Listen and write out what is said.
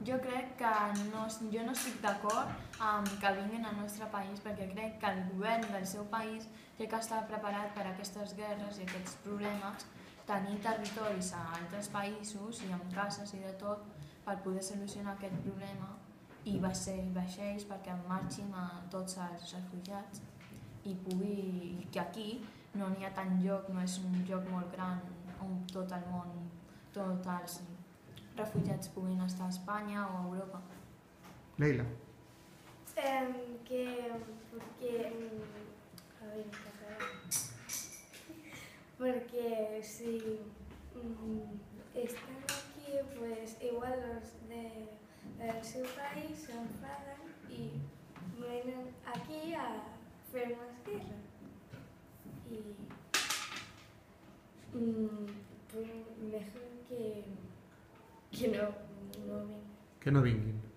Jo crec que jo no estic d'acord amb que vinguin al nostre país perquè crec que el govern del seu país té que estar preparat per a aquestes guerres i aquests problemes, tenir territoris a altres països i amb cases i de tot per poder solucionar aquest problema i vaixells perquè marxin a tots els refugiats i que aquí no n'hi ha tant lloc, no és un lloc molt gran on tot el món, tots els refugiats puguin estar a Espanya o a Europa. Leila. Porque si están aquí, pues igual los del seu país se enfadan y vienen aquí a hacer más guerra. Y pues mejor que no vengan. Que no vinguin.